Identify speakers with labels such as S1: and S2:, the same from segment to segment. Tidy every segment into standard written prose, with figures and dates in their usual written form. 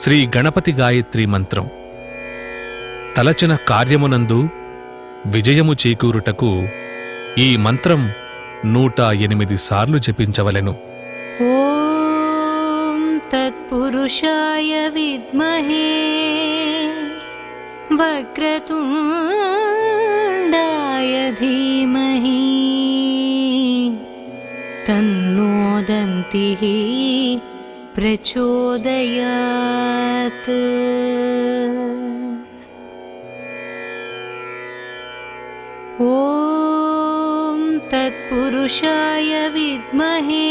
S1: శ్రీ గణపతి గాయత్రి మంత్రం తలచిన కార్యమునందు విజయము చేకూరుటకు ఈ మంత్రం 108 సార్లు జపించవలెను.
S2: ఓం తత్పురుషాయ విద్మహే వక్రతుండాయ ధీమహి తన్నో దంతిః ప్రచోదయాత్. ఓం తత్పురుషాయ విద్మహే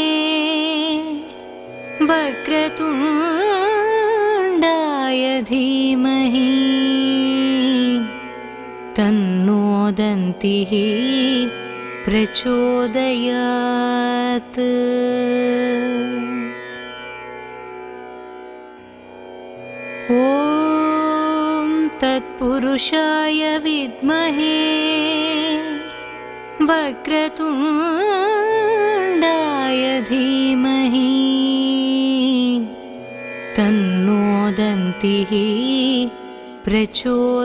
S2: వక్రతుండాయ ధీమహి తన్నో దంతిః ప్రచోదయాత్. ఓం తత్పురుషాయ విద్మహే వక్రతుండాయ ధీమహి తన్నో దంతిః ప్రచోదయాత్.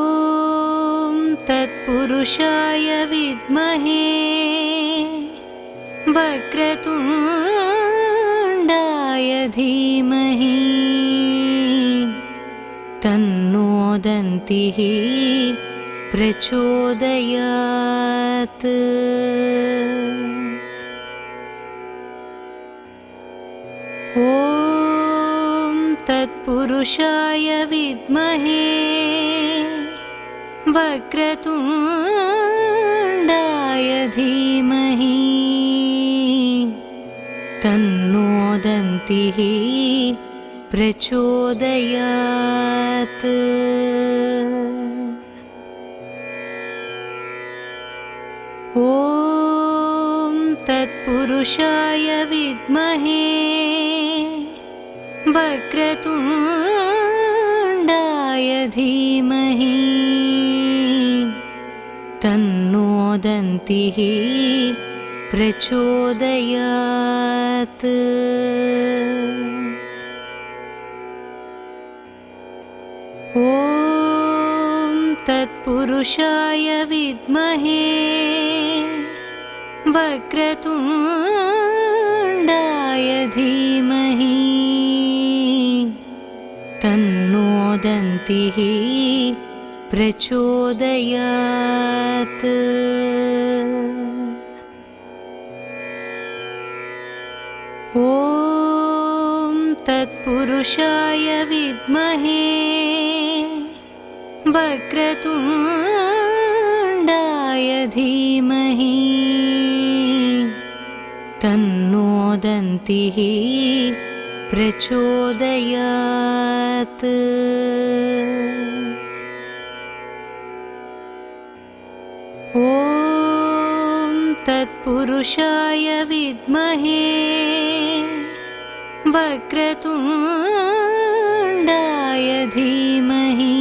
S2: ఓం తత్పురుషాయ విద్మహే వక్రతుండాయ ధీమహి తన్నో దంతిః ప్రచోదయాత్. ఓం తత్పురుషాయ విద్మహే వక్రతుండాయ ధీమహి తన్నో దంతిః ప్రచోదయాత్. ఓం తత్పురుషాయ విద్మహే వక్రతుండాయ ధీమహి తన్నో దంతిః ప్రచోదయాత్. ఓం తత్పురుషాయ విద్మహే వక్రతుండాయ ధీమహి తన్నో దంతిః ప్రచోదయాత్. ఓం తత్పురుషాయ విద్మహే వక్రతుండాయ ధీమహి తన్నో దంతిః ప్రచోదయాత్. ఓం తత్పురుషాయ విద్మహే వక్రతుండాయ ధీమహి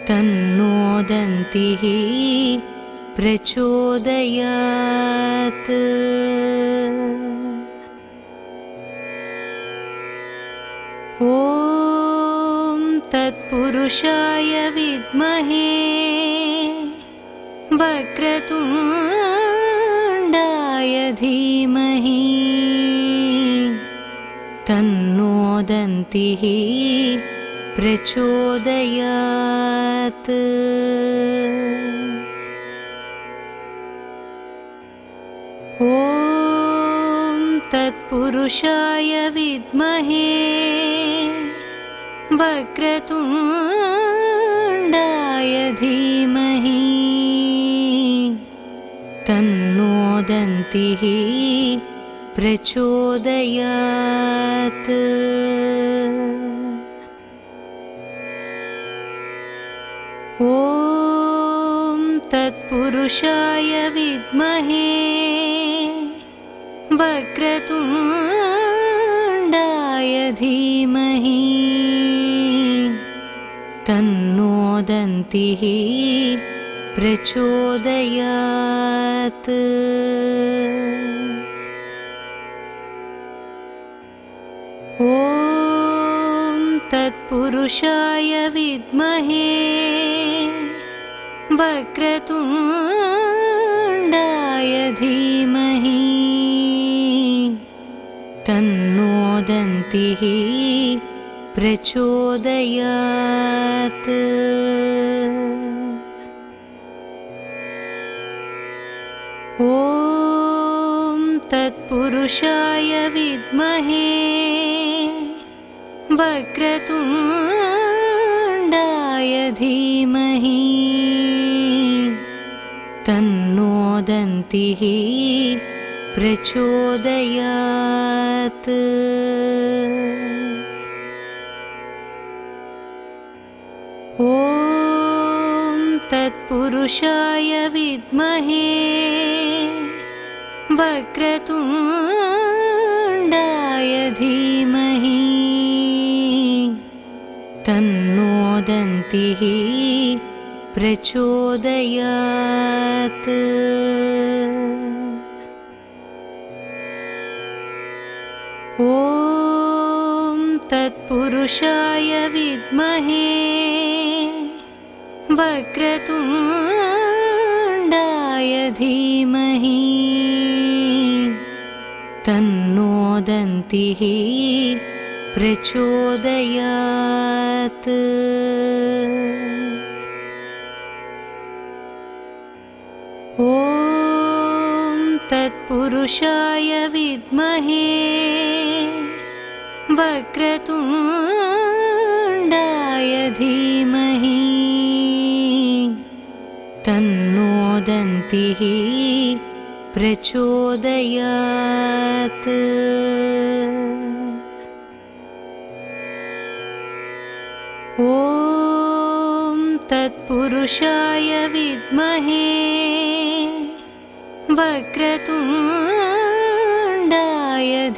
S2: తన్నో దంతిః ప్రచోదయాత్. ఓం తత్పురుషాయ విద్మహే వక్రతుండాయ ధీమహి తన్నో దంతిః ప్రచోదయాత్. ఓం తత్పురుషాయ విద్మహే వక్రతుండాయ ధీమహి తన్నో దంతిః ప్రచోదయాత్. ఓం తత్పురుషాయ విద్మహే వక్రతుండాయ ధీమహి తన్నో దంతిః प्रचोदयात्। ॐ तत्पुरुषाय विद्महे वक्रतुण्डाय धीमहि तन्नो दन्तिः प्रचोदयात्। ॐ तत्पुरुषाय विद्महे वक्रतुण्डाय धीमहि तन्नो दन्तिः प्रचोदयात्। ॐ तत्पुरुषाय विद्महे वक्रतुण्डाय धीमहि तन्नो दन्तिः प्रचोदयात्। ॐ तत्पुरुषाय विद्महे वक्रतुण्डाय धीमहि तन्नो दन्तिः प्रचोदयात्। ॐ तत्पुरुषाय विद्महे वक्रतुण्डाय धीमहि तन्नो दन्तिः प्रचोदयात्। ॐ तत्पुरुषाय विद्महे वक्रतुण्डाय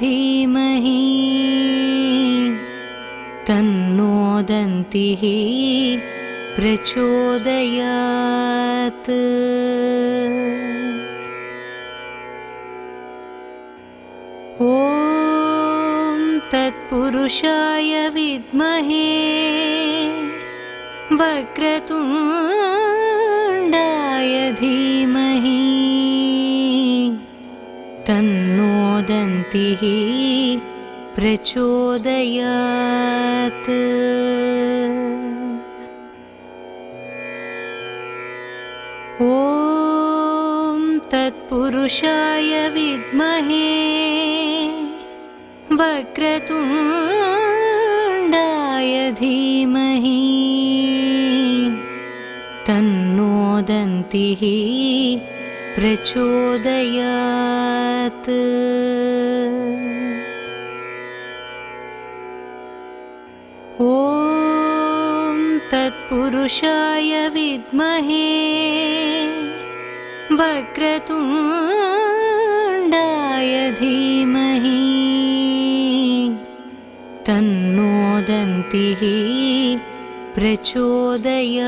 S2: धीमहि तन्नो दन्तिः प्रचोदयात्। ॐ तत्पुरुषाय विद्महे वक्रतुण्डाय धीमहि तन्नो दन्तिः प्रचोदयात्। ॐ तत्पुरुषाय विद्महे वक्रतुण्डाय धीमहि तन्नो दन्तिः प्रचोदयात्। ॐ तत्पुरुषाय विद्महे वक्रतुण्डाय धीमहि तन्नो दन्तिः प्रचोदयात्।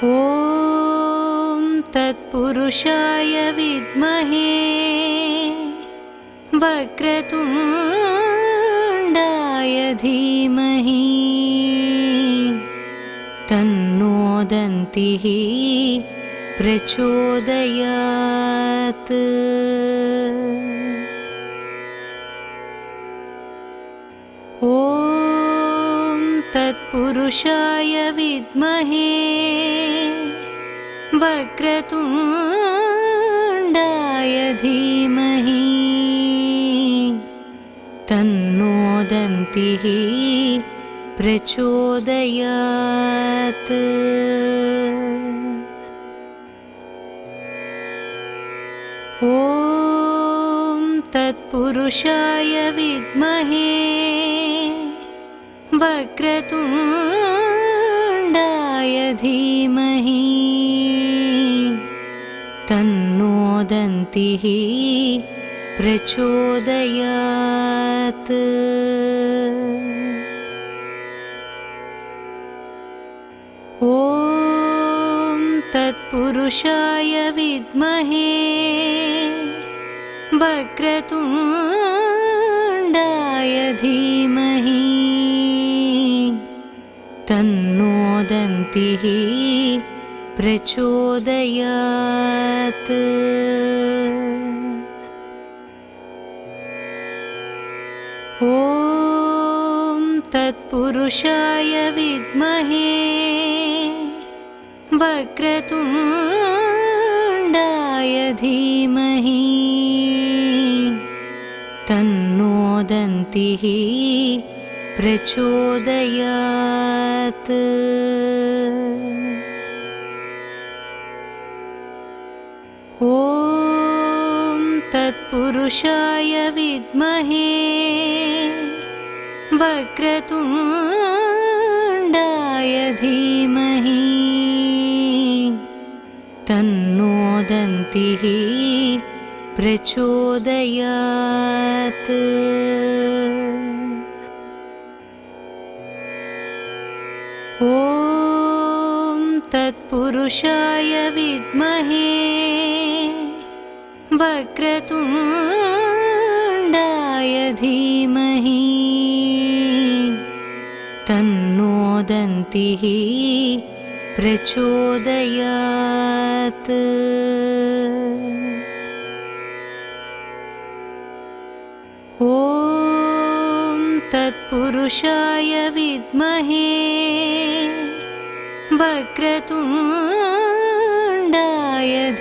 S2: ॐ तत्पुरुषाय विद्महे वक्रतुण्डाय धीमहि तन्नो दन्तिः प्रचोदयात्। ॐ तत्पुरुषाय विद्महे वक्रतुण्डाय धीमहि तन्नो दन्तिः प्रचोदयात्। ॐ तत्पुरुषाय विद्महे वक्रतुण्डाय धीमहि तन्नो दन्तिः प्रचोदयात्। ॐ तत्पुरुषाय विद्महे वक्रतुण्डाय धीमहि तन्नो दन्तिः प्रचोदयात्। ॐ तत्पुरुषाय विद्महे वक्रतुण्डाय धीमहि तन्नो दन्तिः प्रचोदयात्। ॐ तत्पुरुषाय विद्महे वक्रतुण्डाय धीमहि तन्नो दन्तिः प्रचोदयात्। ॐ तत्पुरुषाय विद्महे वक्रतुण्डाय धीमहि तन्नो दन्तिः प्रचोदयात्। ॐ तत्पुरुषाय विद्महे वक्रतुण्डाय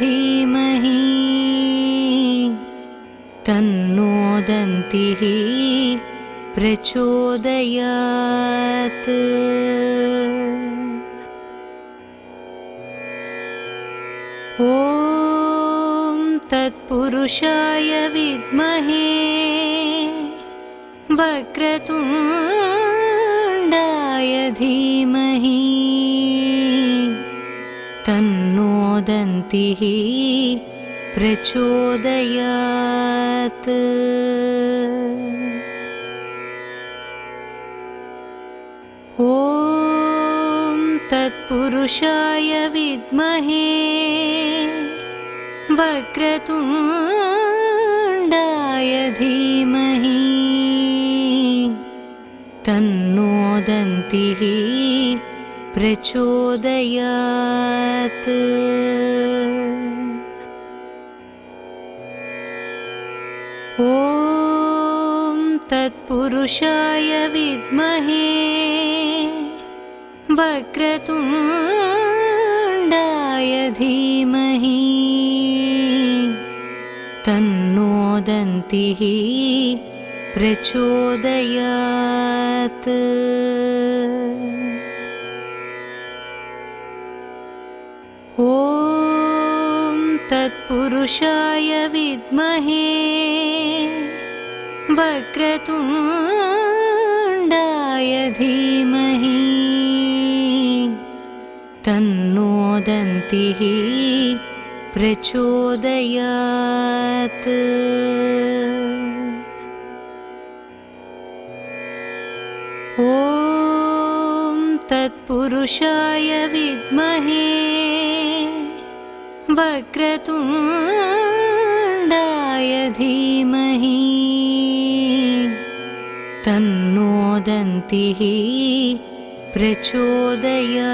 S2: धीमहि तन्नो दन्तिः प्रचोदयात्। ॐ तत्पुरुषाय विद्महे वक्रतुण्डाय धीमहि तन्नो दन्तिः प्रचोदयात्। ॐ तत्पुरुषाय विद्महे वक्रतुण्डाय धीमहि तन्नो दन्तिः प्रचोदयात्। ॐ तत्पुरुषाय विद्महे वक्रतुण्डाय धीमहि तन्नो दन्तिः प्रचोदयात्। ॐ तत्पुरुषाय विद्महे वक्रतुण्डाय धीमहि तन्नो दन्तिः प्रचोदयात्। ॐ तत्पुरुषाय विद्महे वक्रतुण्डाय धीमहि तन्नो दन्तिः प्रचोदयात्।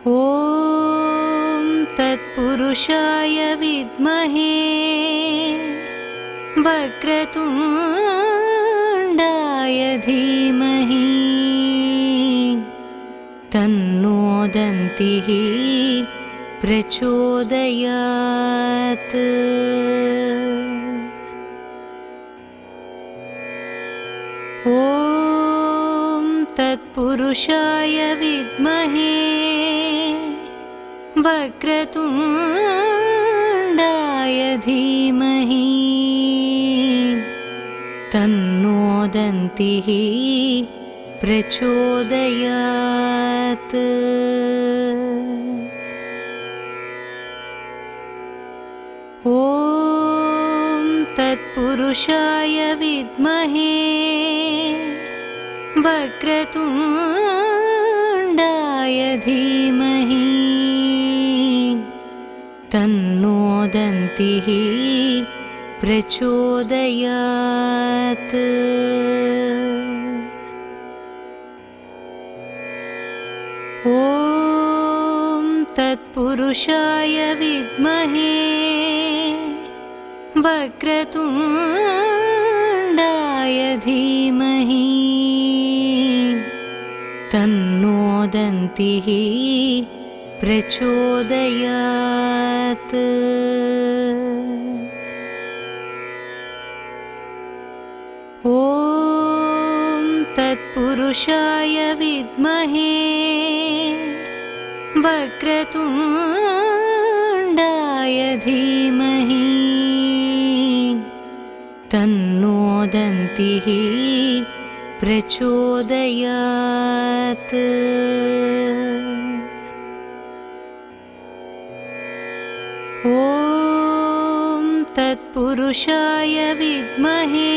S2: ॐ तत्पुरुषाय विद्महे वक्रतुण्डाय धीमहि तन्नो दन्तिः प्रचोदयात्। ॐ तत्पुरुषाय विद्महे वक्रतुण्डाय धीमहि तन्नो दन्तिः प्रचोदयात्। ॐ तत्पुरुषाय विद्महे वक्रतुण्डाय धीमहि तन्नो दन्तिः प्रचोदयात्। ॐ तत्पुरुषाय विद्महे वक्रतुण्डाय धीमहि तन्नो दन्तिः प्रचोदयात्। ॐ तत्पुरुषाय विद्महे वक्रतुण्डाय धीमहि तन्नो दन्तिः प्रचोदयात्। ॐ तत्पुरुषाय विद्महे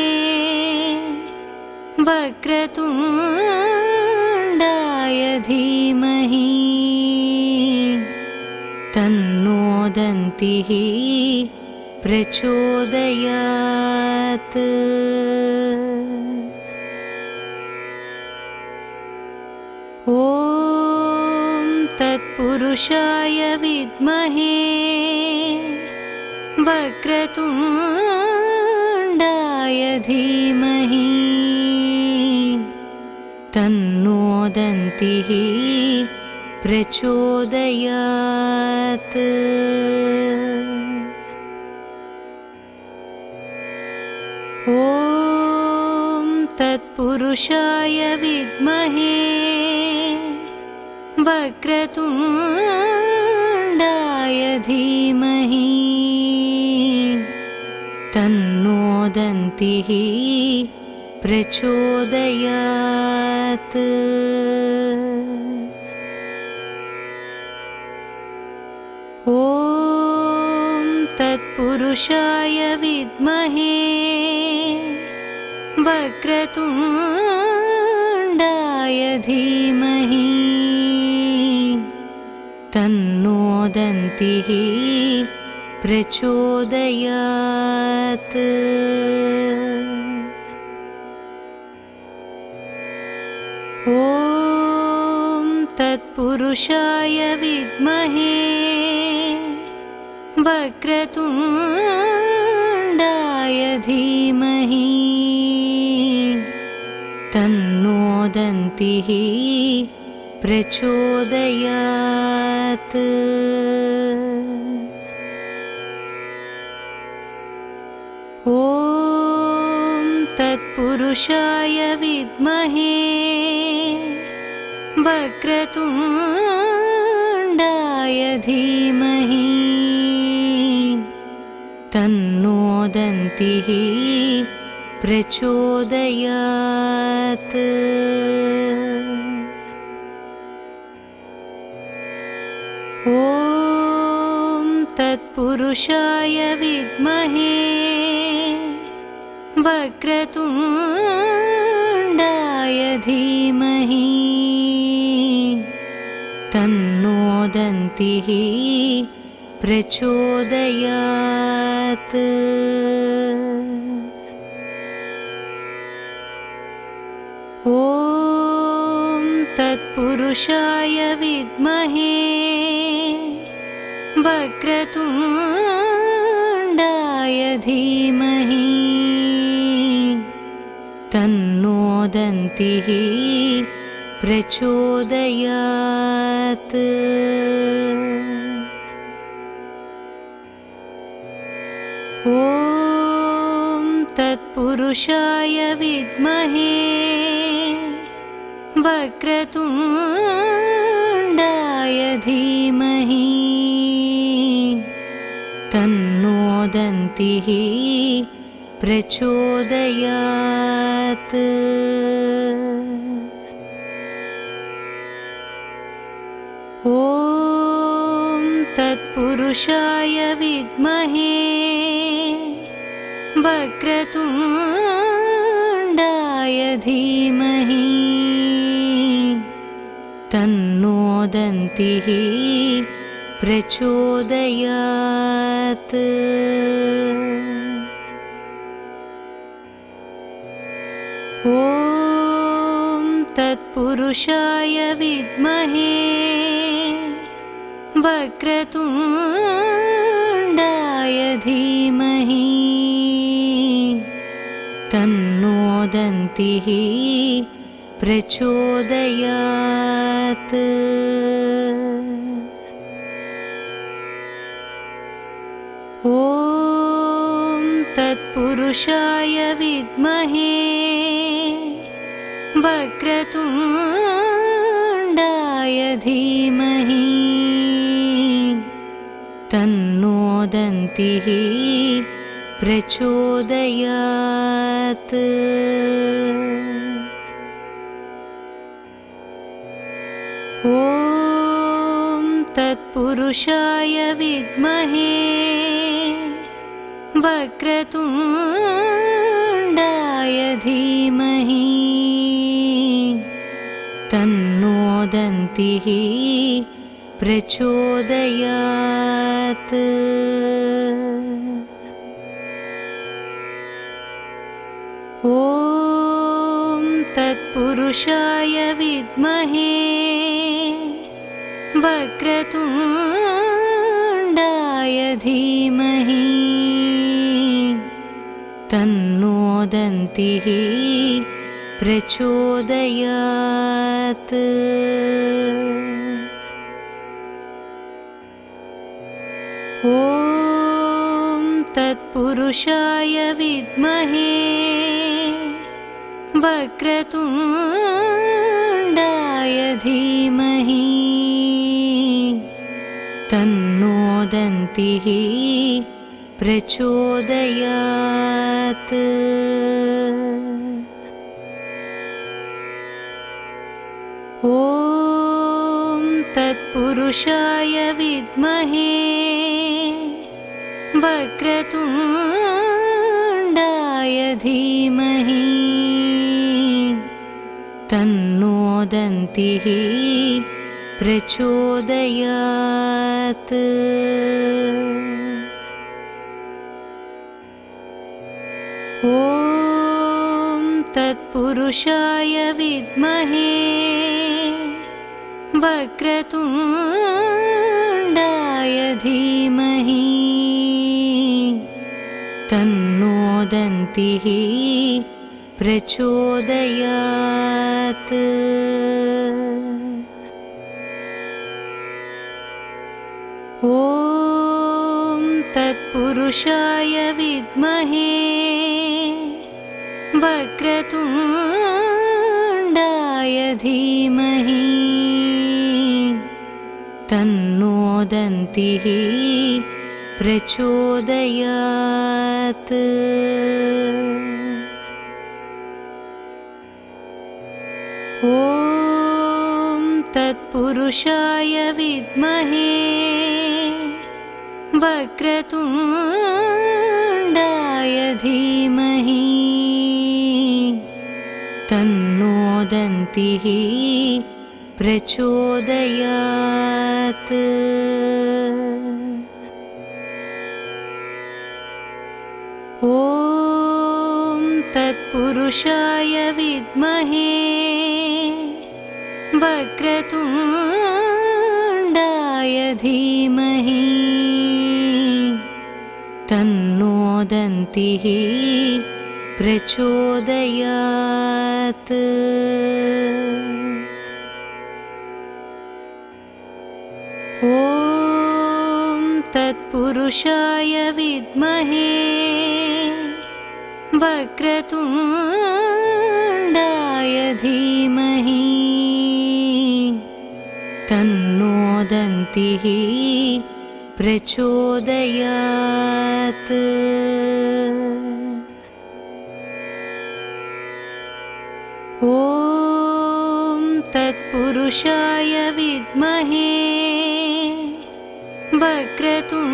S2: वक्रतुण्डाय धीमहि तन्नो दन्तिः प्रचोदयात्। ॐ तत्पुरुषाय विद्महे वक्रतुण्डाय धीमहि तन्नो दन्तिः प्रचोदयात्। ॐ तत्पुरुषाय विद्महे वक्रतुण्डाय धीमहि तन्नो दन्तिः प्रचोदयात्। ॐ तत्पुरुषाय विद्महे वक्रतुण्डाय धीमहि तन्नो दन्तिः प्रचोदयात्। ॐ तत्पुरुषाय विद्महे वक्रतुण्डाय धीमहि तन्नो दन्तिः प्रचोदयात्। ॐ तत्पुरुषाय विद्महे वक्रतुण्डाय धीमहि तन्नो दन्तिः प्रचोदयात्। ॐ तत्पुरुषाय विद्महे वक्रतुण्डाय धीमहि तन्नो दन्तिः प्रचोदयात्। ॐ तत्पुरुषाय विद्महे वक्रतुण्डाय धीमहि तन्नो दन्तिः प्रचोदयात्। ॐ तत्पुरुषाय विद्महे वक्रतुण्डाय धीमहि तन्नो दन्तिः प्रचोदयात्। ॐ तत्पुरुषाय विद्महे वक्रतुण्डाय धीमहि तन्नो दन्तिः प्रचोदयात्। ॐ तत्पुरुषाय विद्महे वक्रतुण्डाय धीमहि तन्नो दन्तिः प्रचोदयात्। ॐ तत्पुरुषाय विद्महे वक्रतुण्डाय धीमहि तन्नो दन्तिः प्रचोदयात्। ॐ तत्पुरुषाय विद्महे वक्रतुण्डाय धीमहि तन्नो दन्तिः प्रचोदयात्। ॐ तत्पुरुषाय विद्महे वक्रतुण्डाय धीमहि तन्नो दन्तिः प्रचोदयात्। ॐ तत्पुरुषाय विद्महे वक्रतुण्डाय धीमहि तन्नो दन्तिः प्रचोदयात्। ॐ तत्पुरुषाय विद्महे वक्रतुण्डाय धीमहि तन्नो दन्तिः प्रचोदयात्। ॐ तत्पुरुषाय विद्महे वक्रतुण्डाय धीमहि तन्नो दन्तिः प्रचोदयात्। ॐ तत्पुरुषाय विद्महे वक्रतुण्डाय धीमहि तन्नो दन्तिः प्रचोदयात्। ॐ तत्पुरुषाय विद्महे वक्रतुण्डाय धीमहि तन्नो दन्तिः प्रचोदयात्। ॐ तत्पुरुषाय विद्महे वक्रतुण्डाय धीमहि तन्नो दन्तिः प्रचोदयात्। ॐ तत्पुरुषाय विद्महे वक्रतुण्डाय धीमहि तन्नो दन्तिः प्रचोदयात्। ॐ तत्पुरुषाय विद्महे वक्रतुण्डाय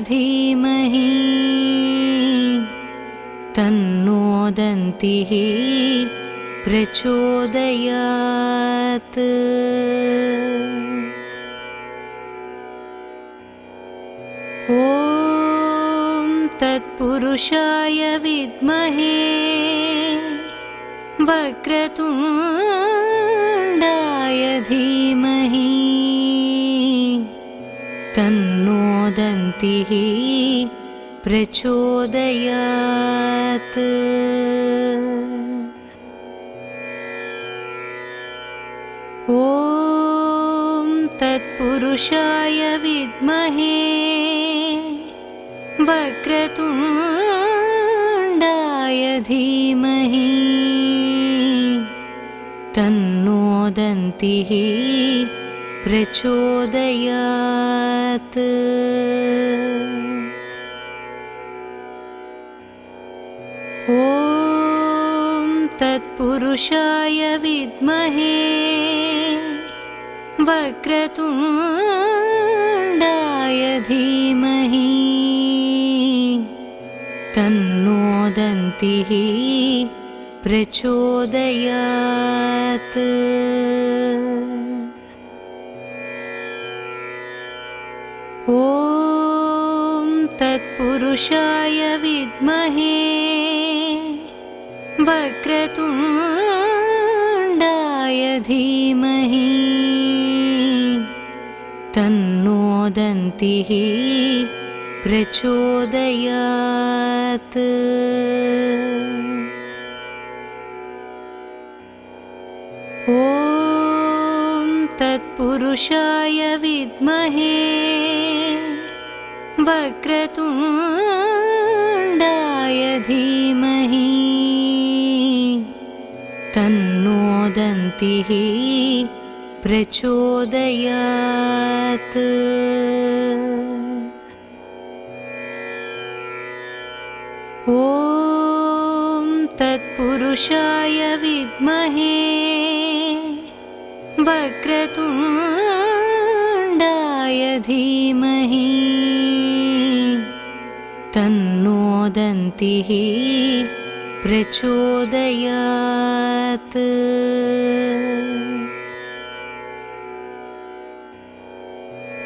S2: धीमहि तन्नो दन्तिः प्रचोदयात्। ॐ तत्पुरुषाय विद्महे वक्रतुण्डाय धीमहि तन्नो दन्तिः प्रचोदयात्। ॐ तत्पुरुषाय विद्महे वक्रतुण्डाय धीमहि तन्नो दन्तिः प्रचोदयात्। ॐ तत्पुरुषाय विद्महे वक्रतुण्डाय धीमहि तन्नो दन्तिः प्रचोदयात्। ॐ तत्पुरुषाय विद्महे वक्रतुण्डाय धीमहि तन्नो दन्तिः प्रचोदयात्। ॐ तत्पुरुषाय विद्महे वक्रतुण्डाय धीमहि तन्नो दन्तिः प्रचोदयात्। ॐ तत्पुरुषाय विद्महे वक्रतुण्डाय धीमहि तन्नो दन्तिः प्रचोदयात्।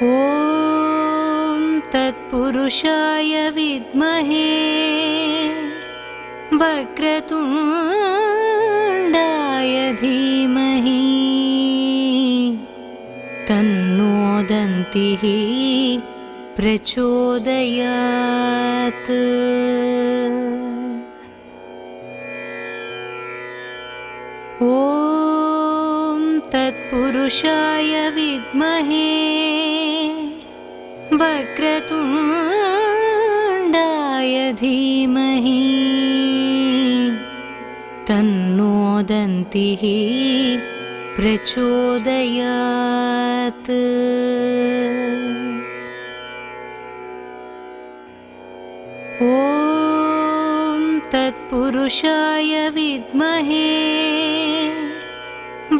S2: ॐ तत्पुरुषाय विद्महे वक्रतुण्डाय धीमहि तन्नो दन्तिः प्रचोदयात्। ॐ तत्पुरुषाय विद्महे वक्रतुण्डाय धीमहि तन्नो दन्तिः प्रचोदयात्। ॐ तत्पुरुषाय विद्महे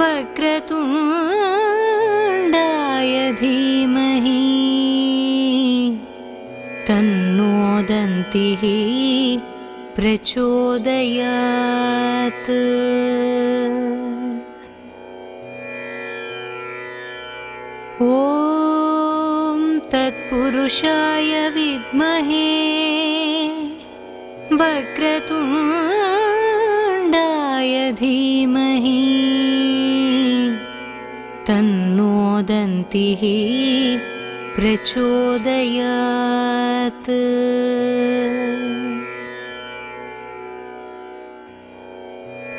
S2: वक्रतुण्डाय धीमहि तन्नो दन्तिः प्रचोदयात्। ॐ तत्पुरुषाय विद्महे वक्रतुण्डाय धीमहि तन्नो दन्तिः प्रचोदयात्।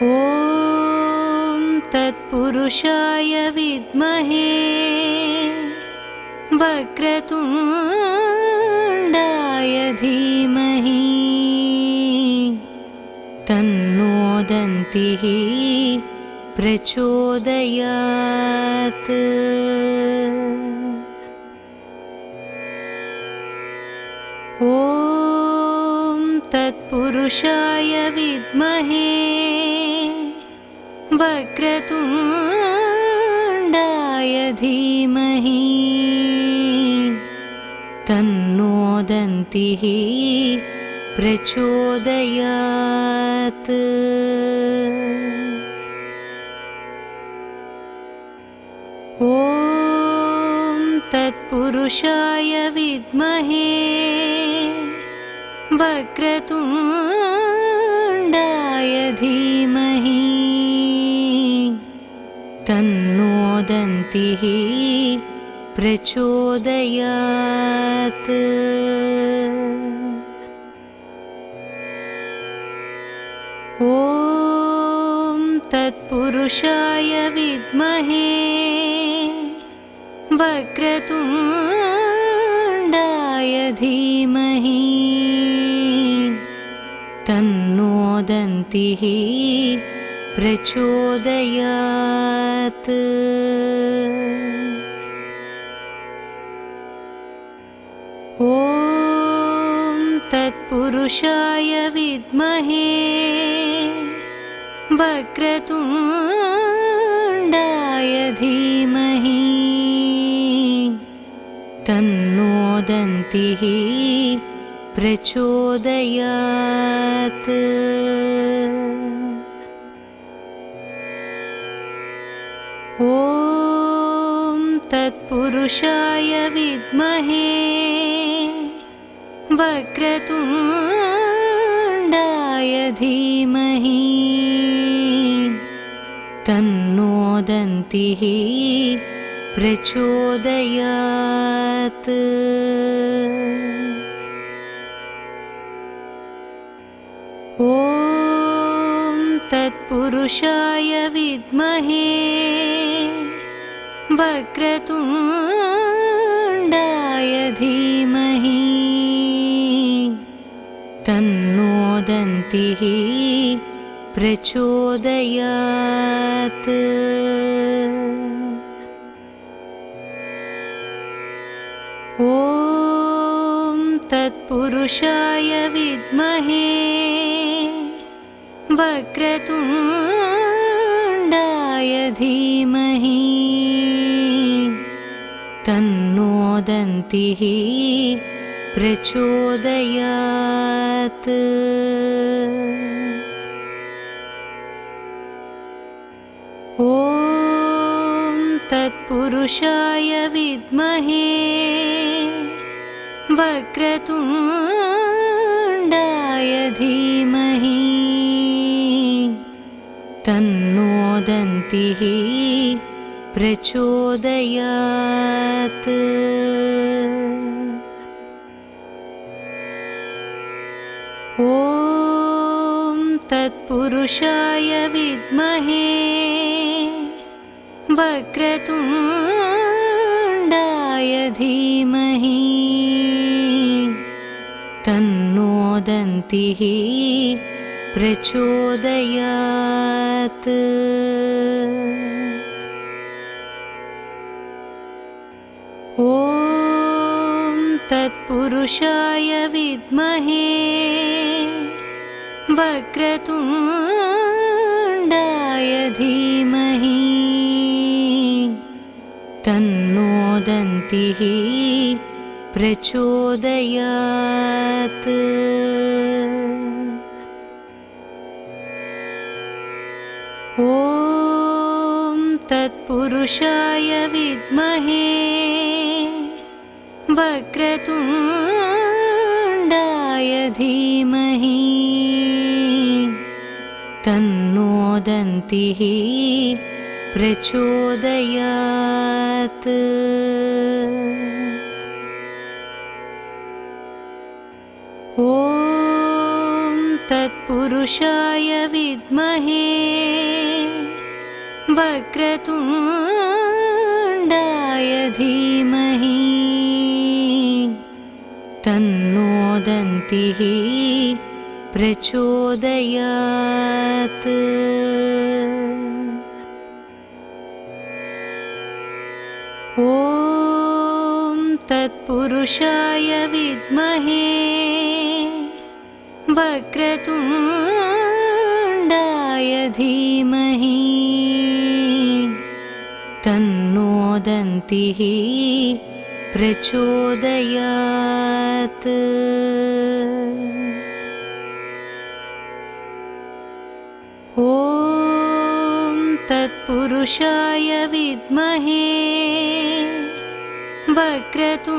S2: ॐ तत्पुरुषाय विद्महे वक्रतुण्डाय धीमहि तन्नो दन्तिः प्रचोदयात्। ॐ तत्पुरुषाय विद्महे वक्रतुण्डाय धीमहि तन्नो दन्तिः प्रचोदयात्। ॐ तत्पुरुषाय विद्महे वक्रतुण्डाय धीमहि तन्नो दन्तिः प्रचोदयात्। ॐ तत्पुरुषाय विद्महे वक्रतुण्डाय धीमहि तन्नो दन्तिः प्रचोदयात्। ॐ तत्पुरुषाय विद्महे वक्रतुण्डाय धीमहि तन्नो दन्तिः प्रचोदयात्। ॐ तत्पुरुषाय विद्महे वक्रतुण्डाय धीमहि तन्नो दन्तिः प्रचोदयात्। ॐ तत्पुरुषाय विद्महे वक्रतुण्डाय धीमहि तन्नो दन्तिः प्रचोदयात्। ॐ तत्पुरुषाय विद्महे वक्रतुण्डाय धीमहि तन्नो दन्तिः प्रचोदयात्। ॐ तत्पुरुषाय विद्महे वक्रतुण्डाय धीमहि तन्नो दन्तिः प्रचोदयात्। ॐ तत्पुरुषाय विद्महे वक्रतुण्डाय धीमहि तन्नो दन्तिः प्रचोदयात्। ॐ तत्पुरुषाय विद्महे वक्रतुण्डाय धीमहि तन्नो दन्तिः प्रचोदयात्। ॐ तत्पुरुषाय विद्महे वक्रतुण्डाय धीमहि तन्नो दन्तिः प्रचोदयात्। ॐ तत्पुरुषाय विद्महे वक्रतुण्डाय धीमहि तन्नो दन्तिः प्रचोदयात्। ॐ तत्पुरुषाय विद्महे वक्रतुण्डाय धीमहि तन्नो दन्तिः प्रचोदयात्। ॐ तत्पुरुषाय विद्महे वक्रतुण्डाय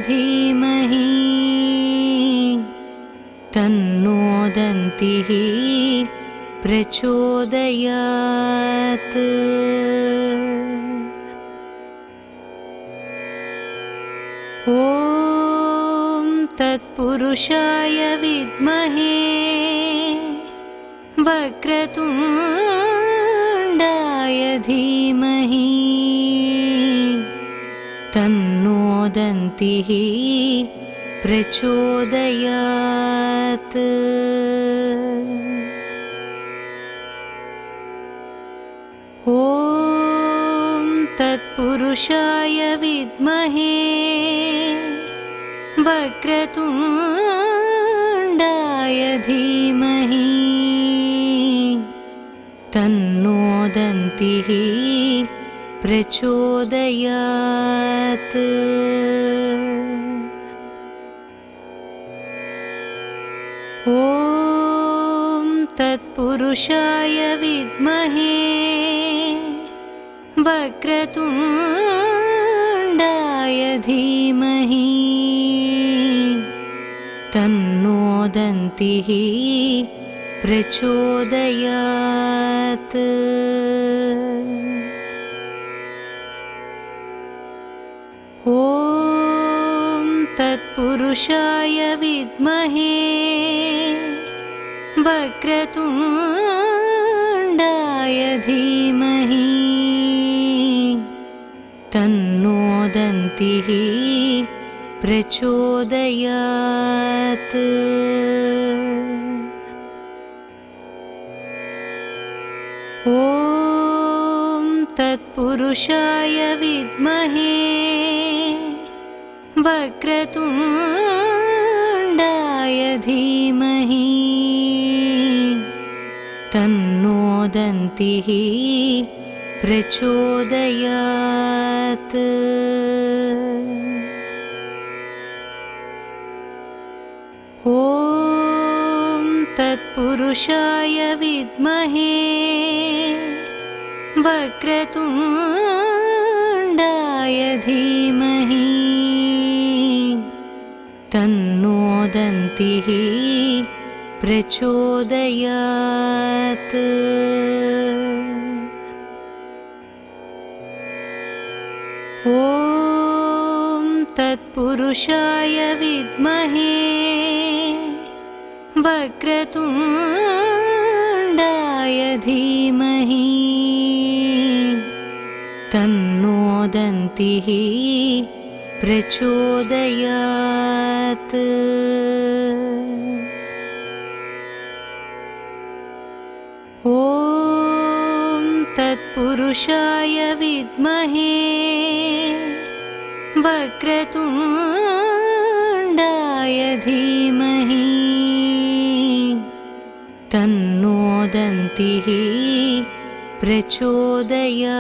S2: धीमहि तन्नो दन्तिः प्रचोदयात्। ॐ तत्पुरुषाय विद्महे वक्रतुण्डाय धीमहि तन्नो दन्तिः प्रचोदयात्। ॐ तत्पुरुषाय विद्महे वक्रतुण्डाय धीमहि तन्नो दन्तिः प्रचोदयात्। ॐ तत्पुरुषाय विद्महे वक्रतुण्डाय धीमहि तन्नो दन्तिः प्रचोदयात्। ॐ तत्पुरुषाय विद्महे वक्रतुण्डाय धीमहि तन्नो दन्तिः प्रचोदयात्। ॐ तत्पुरुषाय विद्महे वक्रतुण्डाय धीमहि तन्नो दन्तिः प्रचोदयात्। ॐ तत्पुरुषाय विद्महे वक्रतुण्डाय धीमहि तन्नो दन्तिः प्रचोदयात्। ॐ तत्पुरुषाय विद्महे वक्रतुण्डाय धीमहि तन्नो दन्तिः प्रचोदयात्। ॐ तत्पुरुषाय विद्महे वक्रतुण्डाय धीमहि तन्नो दन्तिः प्रचोदयात्।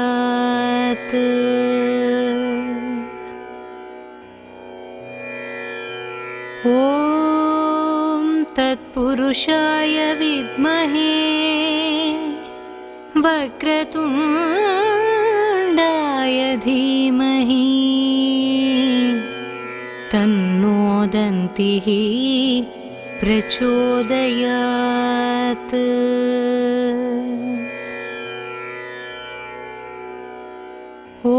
S2: ॐ तत्पुरुषाय विद्महे वक्रतुण्डाय धीमहि तन्नो दन्तिः प्रचोदयात्। ॐ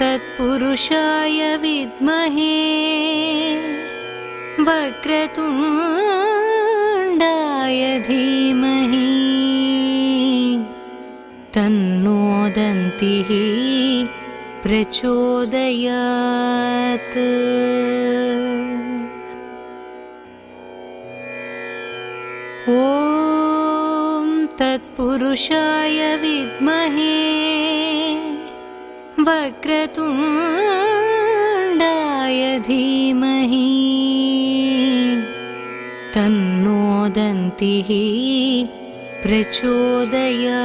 S2: तत्पुरुषाय विद्महे वक्रतुण्डाय धीमहि तन्नो दन्तिः प्रचोदयात्। ॐ तत्पुरुषाय विद्महे वक्रतुण्डाय धीमहि तन्नो दन्तिः प्रचोदयात्।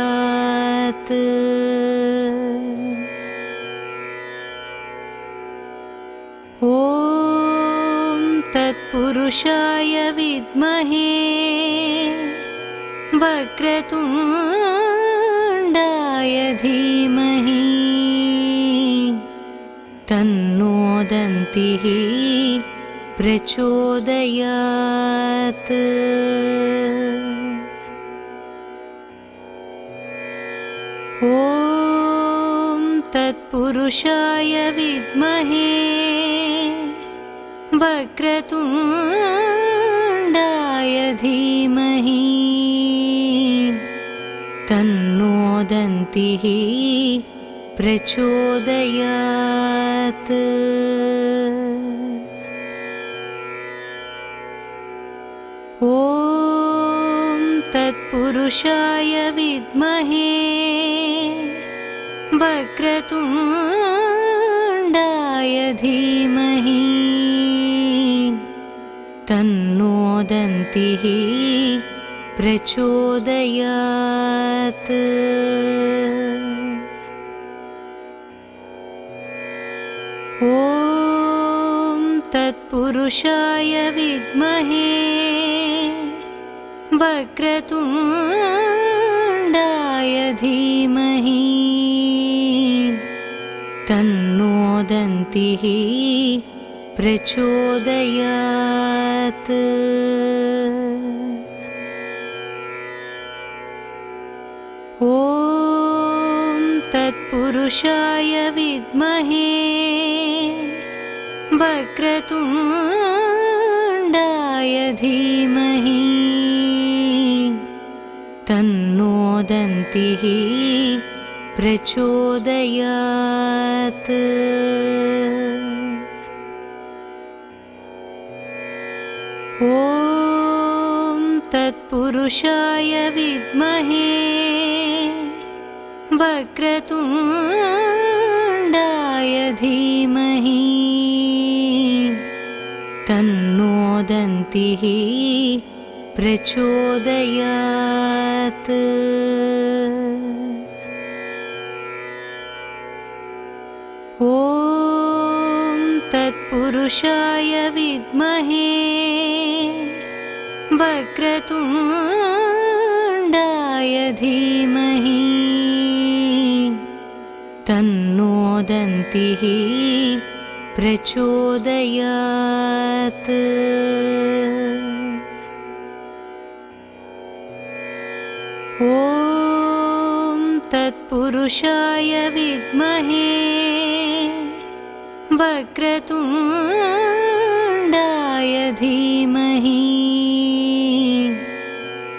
S2: तत्पुरुषाय विद्महे वक्रतुण्डाय धीमहि तन्नो दन्तिः प्रचोदयात्। ॐ तत्पुरुषाय विद्महे वक्रतुण्डाय धीमहि तन्नो दन्तिः प्रचोदयात्। ॐ तत्पुरुषाय विद्महे वक्रतुण्डाय धीमहि तन्नो दन्तिः प्रचोदयात्। ॐ तत्पुरुषाय विद्महे वक्रतुण्डाय धीमहि तन्नो दन्तिः प्रचोदयात्। ॐ तत्पुरुषाय विद्महे वक्रतुण्डाय धीमहि तन्नो दन्तिः प्रचोदयात्। ॐ तत्पुरुषाय विद्महे वक्रतुण्डाय धीमहि तन्नो दन्तिः प्रचोदयात्। ॐ तत्पुरुषाय विद्महे वक्रतुण्डाय धीमहि तन्नो दन्तिः प्रचोदयात्। ॐ तत्पुरुषाय विद्महे वक्रतुण्डाय धीमहि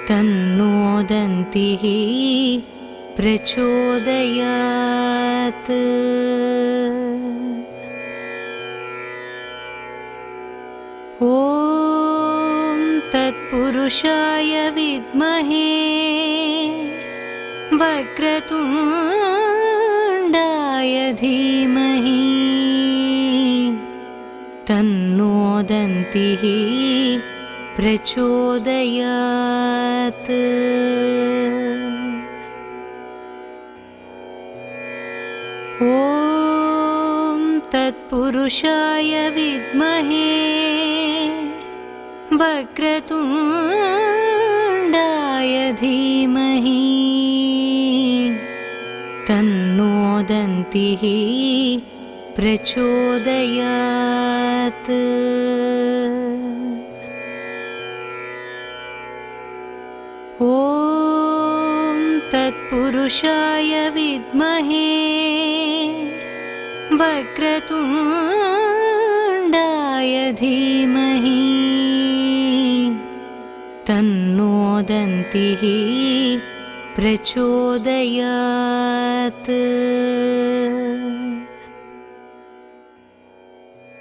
S2: तन्नो दन्तिः प्रचोदयात्। ॐ तत्पुरुषाय विद्महे वक्रतुण्डाय धीमहि तन्नो दन्तिः प्रचोदयात्। ॐ तत्पुरुषाय विद्महे वक्रतुण्डाय धीमहि तन्नो दन्तिः प्रचोदयात्। ॐ तत्पुरुषाय विद्महे वक्रतुण्डाय धीमहि तन्नो दन्तिः प्रचोदयात्।